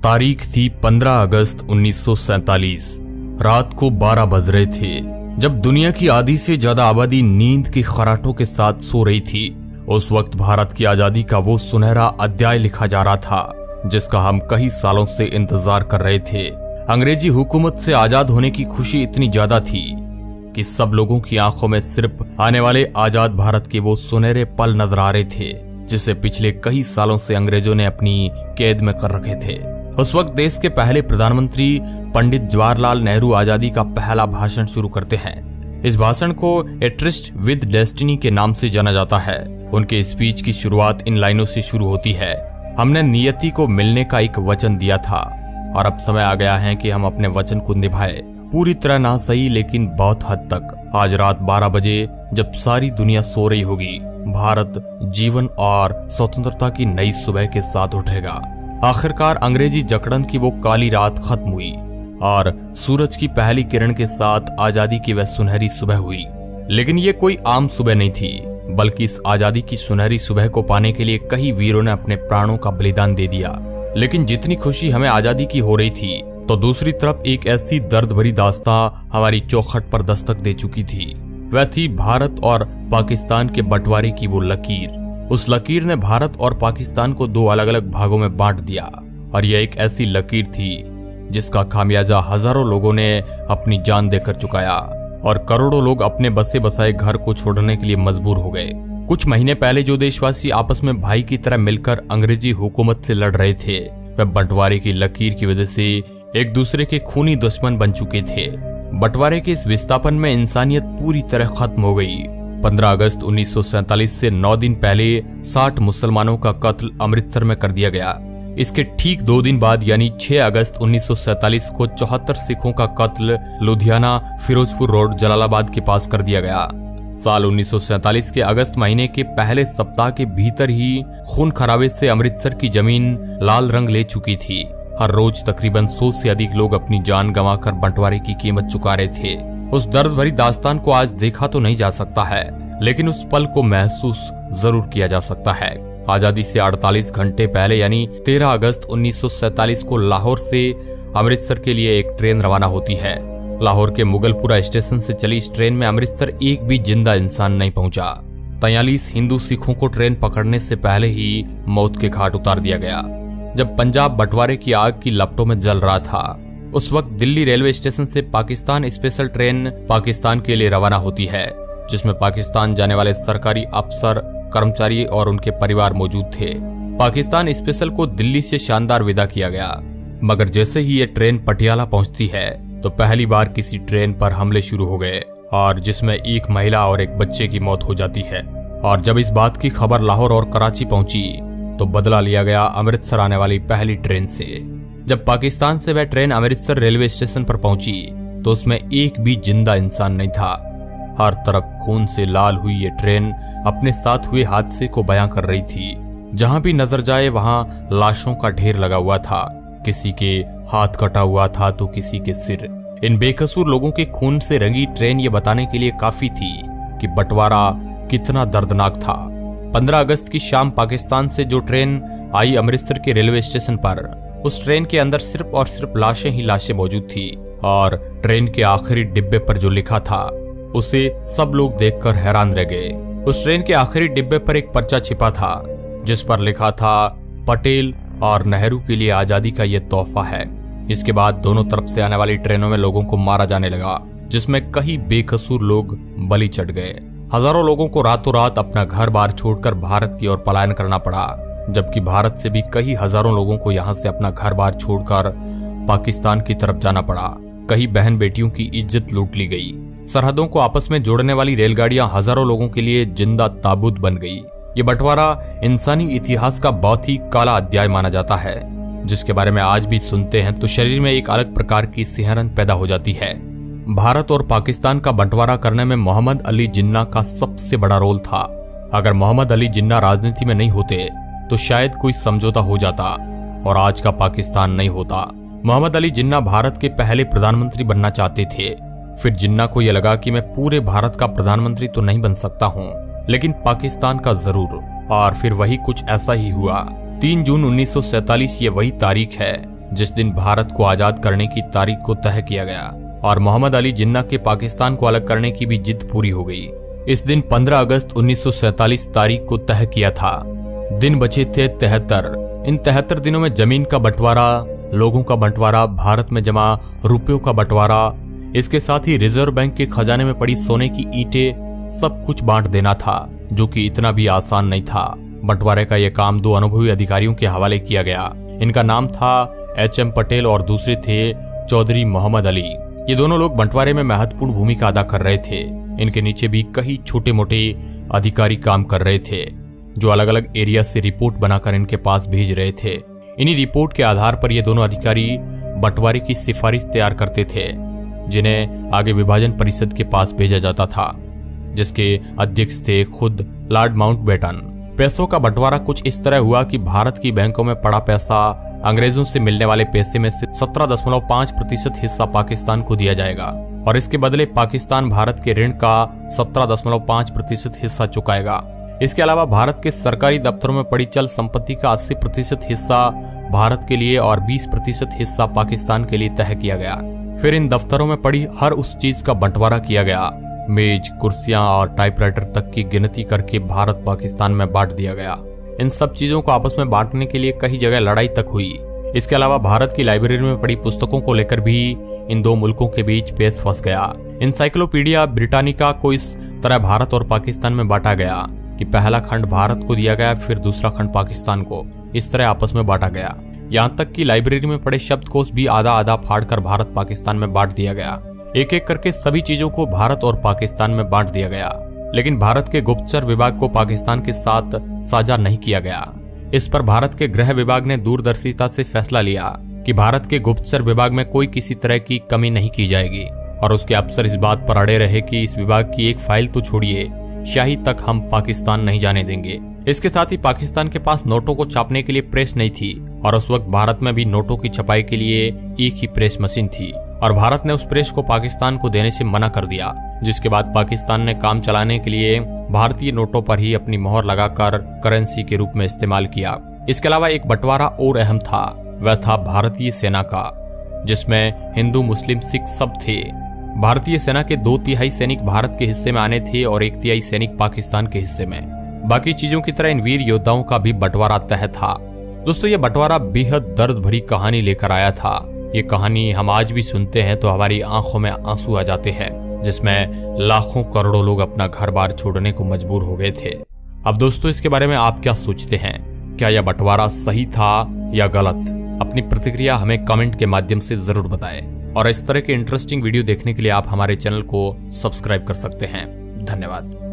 तारीख थी 15 अगस्त 1947। रात को 12 बज रहे थे जब दुनिया की आधी से ज्यादा आबादी नींद के खराटों के साथ सो रही थी। उस वक्त भारत की आजादी का वो सुनहरा अध्याय लिखा जा रहा था जिसका हम कई सालों से इंतजार कर रहे थे। अंग्रेजी हुकूमत से आजाद होने की खुशी इतनी ज्यादा थी कि सब लोगों की आंखों में सिर्फ आने वाले आजाद भारत के वो सुनहरे पल नजर आ रहे थे जिसे पिछले कई सालों से अंग्रेजों ने अपनी कैद में कर रखे थे। उस वक्त देश के पहले प्रधानमंत्री पंडित जवाहरलाल नेहरू आजादी का पहला भाषण शुरू करते हैं। इस भाषण को ए ट्रिस्ट विद डेस्टिनी के नाम से जाना जाता है। उनके स्पीच की शुरुआत इन लाइनों से शुरू होती है, हमने नियति को मिलने का एक वचन दिया था और अब समय आ गया है कि हम अपने वचन को निभाएं। पूरी तरह ना सही लेकिन बहुत हद तक। आज रात 12 बजे जब सारी दुनिया सो रही होगी, भारत जीवन और स्वतंत्रता की नई सुबह के साथ उठेगा। आखिरकार अंग्रेजी जकड़न की वो काली रात खत्म हुई और सूरज की पहली किरण के साथ आजादी की वह सुनहरी सुबह हुई। लेकिन ये कोई आम सुबह नहीं थी, बल्कि इस आजादी की सुनहरी सुबह को पाने के लिए कई वीरों ने अपने प्राणों का बलिदान दे दिया। लेकिन जितनी खुशी हमें आजादी की हो रही थी, तो दूसरी तरफ एक ऐसी दर्द भरी दास्तां हमारी चौखट पर दस्तक दे चुकी थी। वह थी भारत और पाकिस्तान के बंटवारे की वो लकीर। उस लकीर ने भारत और पाकिस्तान को दो अलग अलग भागों में बांट दिया और यह एक ऐसी लकीर थी जिसका खामियाजा हजारों लोगों ने अपनी जान देकर चुकाया और करोड़ों लोग अपने बसे बसाए घर को छोड़ने के लिए मजबूर हो गए। कुछ महीने पहले जो देशवासी आपस में भाई की तरह मिलकर अंग्रेजी हुकूमत से लड़ रहे थे, वह बंटवारे की लकीर की वजह से एक दूसरे के खूनी दुश्मन बन चुके थे। बंटवारे के इस विस्थापन में इंसानियत पूरी तरह खत्म हो गई। 15 अगस्त 1947 से 9 दिन पहले 60 मुसलमानों का कत्ल अमृतसर में कर दिया गया। इसके ठीक 2 दिन बाद यानी 6 अगस्त 1947 को 74 सिखों का कत्ल लुधियाना फिरोजपुर रोड जलालाबाद के पास कर दिया गया। साल 1947 के अगस्त महीने के पहले सप्ताह के भीतर ही खून खराबे से अमृतसर की जमीन लाल रंग ले चुकी थी। हर रोज तकरीबन 100 से अधिक लोग अपनी जान गंवाकर बंटवारे की कीमत चुका रहे थे। उस दर्द भरी दास्तान को आज देखा तो नहीं जा सकता है, लेकिन उस पल को महसूस जरूर किया जा सकता है। आजादी से 48 घंटे पहले यानी 13 अगस्त 1947 को लाहौर से अमृतसर के लिए एक ट्रेन रवाना होती है। लाहौर के मुगलपुरा स्टेशन से चली इस ट्रेन में अमृतसर एक भी जिंदा इंसान नहीं पहुंचा। 43 हिंदू सिखों को ट्रेन पकड़ने से पहले ही मौत के घाट उतार दिया गया। जब पंजाब बंटवारे की आग की लपटों में जल रहा था, उस वक्त दिल्ली रेलवे स्टेशन से पाकिस्तान स्पेशल ट्रेन पाकिस्तान के लिए रवाना होती है, जिसमें पाकिस्तान जाने वाले सरकारी अफसर, कर्मचारी और उनके परिवार मौजूद थे। पाकिस्तान स्पेशल को दिल्ली से शानदार विदा किया गया, मगर जैसे ही ये ट्रेन पटियाला पहुंचती है तो पहली बार किसी ट्रेन पर हमले शुरू हो गए और जिसमें एक महिला और एक बच्चे की मौत हो जाती है। और जब इस बात की खबर लाहौर और कराची पहुंची तो बदला लिया गया अमृतसर आने वाली पहली ट्रेन से। जब पाकिस्तान से वह ट्रेन अमृतसर रेलवे स्टेशन पर पहुंची तो उसमें एक भी जिंदा इंसान नहीं था। हर तरफ खून से लाल हुई ये ट्रेन अपने साथ हुए हादसे को बयां कर रही थी। जहां भी नजर जाए वहां लाशों का ढेर लगा हुआ था। किसी के हाथ कटा हुआ था तो किसी के सिर। इन बेकसूर लोगों के खून से रंगी ट्रेन ये बताने के लिए काफी थी कि बंटवारा कितना दर्दनाक था। 15 अगस्त की शाम पाकिस्तान से जो ट्रेन आई अमृतसर के रेलवे स्टेशन पर, उस ट्रेन के अंदर सिर्फ और सिर्फ लाशें ही लाशें मौजूद थी और ट्रेन के आखिरी डिब्बे पर जो लिखा था उसे सब लोग देखकर हैरान रह गए। उस ट्रेन के आखिरी डिब्बे पर एक पर्चा छिपा था जिस पर लिखा था, पटेल और नेहरू के लिए आजादी का ये तोहफा है। इसके बाद दोनों तरफ से आने वाली ट्रेनों में लोगों को मारा जाने लगा, जिसमें कई बेकसूर लोग बलि चढ़ गए। हजारों लोगों को रातों रात अपना घर बार छोड़कर भारत की ओर पलायन करना पड़ा, जबकि भारत से भी कई हजारों लोगों को यहाँ से अपना घर बार छोड़कर पाकिस्तान की तरफ जाना पड़ा। कई बहन बेटियों की इज्जत लूट ली गई। सरहदों को आपस में जोड़ने वाली रेलगाड़ियां हजारों लोगों के लिए जिंदा ताबूत बन गई। ये बंटवारा इंसानी इतिहास का बहुत ही काला अध्याय माना जाता है, जिसके बारे में आज भी सुनते हैं तो शरीर में एक अलग प्रकार की सिहरन पैदा हो जाती है। भारत और पाकिस्तान का बंटवारा करने में मोहम्मद अली जिन्ना का सबसे बड़ा रोल था। अगर मोहम्मद अली जिन्ना राजनीति में नहीं होते तो शायद कोई समझौता हो जाता और आज का पाकिस्तान नहीं होता। मोहम्मद अली जिन्ना भारत के पहले प्रधानमंत्री बनना चाहते थे। फिर जिन्ना को यह लगा कि मैं पूरे भारत का प्रधानमंत्री तो नहीं बन सकता हूँ, लेकिन पाकिस्तान का जरूर। और फिर वही कुछ ऐसा ही हुआ। 3 जून 1947 ये वही तारीख है जिस दिन भारत को आजाद करने की तारीख को तय किया गया और मोहम्मद अली जिन्ना के पाकिस्तान को अलग करने की भी जिद पूरी हो गई। इस दिन 15 अगस्त 1947 तारीख को तय किया था। दिन बचे थे 73। इन 73 दिनों में जमीन का बंटवारा, लोगों का बंटवारा, भारत में जमा रुपयों का बंटवारा, इसके साथ ही रिजर्व बैंक के खजाने में पड़ी सोने की ईंटें, सब कुछ बांट देना था, जो कि इतना भी आसान नहीं था। बंटवारे का यह काम 2 अनुभवी अधिकारियों के हवाले किया गया। इनका नाम था HM पटेल और दूसरे थे चौधरी मोहम्मद अली। ये दोनों लोग बंटवारे में महत्वपूर्ण भूमिका अदा कर रहे थे। इनके नीचे भी कई छोटे मोटे अधिकारी काम कर रहे थे, जो अलग अलग एरिया से रिपोर्ट बनाकर इनके पास भेज रहे थे। इन्हीं रिपोर्ट के आधार पर ये दोनों अधिकारी बंटवारे की सिफारिश तैयार करते थे, जिन्हें आगे विभाजन परिषद के पास भेजा जाता था, जिसके अध्यक्ष थे खुद लॉर्ड माउंटबेटन। पैसों का बंटवारा कुछ इस तरह हुआ कि भारत की बैंकों में पड़ा पैसा अंग्रेजों से मिलने वाले पैसे में से 17.5% हिस्सा पाकिस्तान को दिया जाएगा और इसके बदले पाकिस्तान भारत के ऋण का 17.5% हिस्सा चुकाएगा। इसके अलावा भारत के सरकारी दफ्तरों में पड़ी चल संपत्ति का 80% हिस्सा भारत के लिए और 20% हिस्सा पाकिस्तान के लिए तय किया गया। फिर इन दफ्तरों में पड़ी हर उस चीज का बंटवारा किया गया। मेज, कुर्सियां और टाइपराइटर तक की गिनती करके भारत पाकिस्तान में बांट दिया गया। इन सब चीजों को आपस में बांटने के लिए कई जगह लड़ाई तक हुई। इसके अलावा भारत की लाइब्रेरी में पड़ी पुस्तकों को लेकर भी इन दो मुल्कों के बीच पेच फंस गया। इंसाइक्लोपीडिया ब्रिटानिका को इस तरह भारत और पाकिस्तान में बांटा गया कि पहला खंड भारत को दिया गया, फिर दूसरा खंड पाकिस्तान को। इस तरह आपस में बांटा गया। यहाँ तक कि लाइब्रेरी में पड़े शब्दकोश भी आधा आधा फाड़कर भारत पाकिस्तान में बांट दिया गया। एक एक करके सभी चीजों को भारत और पाकिस्तान में बांट दिया गया, लेकिन भारत के गुप्तचर विभाग को पाकिस्तान के साथ साझा नहीं किया गया। इस पर भारत के गृह विभाग ने दूरदर्शिता से फैसला लिया कि भारत के गुप्तचर विभाग में कोई किसी तरह की कमी नहीं की जाएगी और उसके अफसर इस बात पर अड़े रहे कि इस विभाग की एक फाइल तो छोड़िए, शाही तक हम पाकिस्तान नहीं जाने देंगे। इसके साथ ही पाकिस्तान के पास नोटों को छापने के लिए प्रेस नहीं थी और उस वक्त भारत में भी नोटों की छपाई के लिए एक ही प्रेस मशीन थी और भारत ने उस प्रेस को पाकिस्तान को देने से मना कर दिया, जिसके बाद पाकिस्तान ने काम चलाने के लिए भारतीय नोटों पर ही अपनी मोहर लगाकर करेंसी के रूप में इस्तेमाल किया। इसके अलावा एक बंटवारा और अहम था, वह था भारतीय सेना का, जिसमें हिंदू, मुस्लिम, सिख सब थे। भारतीय सेना के 2/3 सैनिक भारत के हिस्से में आने थे और 1/3 सैनिक पाकिस्तान के हिस्से में। बाकी चीजों की तरह इन वीर योद्धाओं का भी बंटवारा तय था। दोस्तों, ये बंटवारा बेहद दर्द भरी कहानी लेकर आया था। ये कहानी हम आज भी सुनते हैं तो हमारी आंखों में आंसू आ जाते हैं, जिसमें लाखों करोड़ों लोग अपना घर बार छोड़ने को मजबूर हो गए थे। अब दोस्तों, इसके बारे में आप क्या सोचते हैं? क्या यह बंटवारा सही था या गलत? अपनी प्रतिक्रिया हमें कमेंट के माध्यम से जरूर बताएं और इस तरह के इंटरेस्टिंग वीडियो देखने के लिए आप हमारे चैनल को सब्सक्राइब कर सकते हैं। धन्यवाद।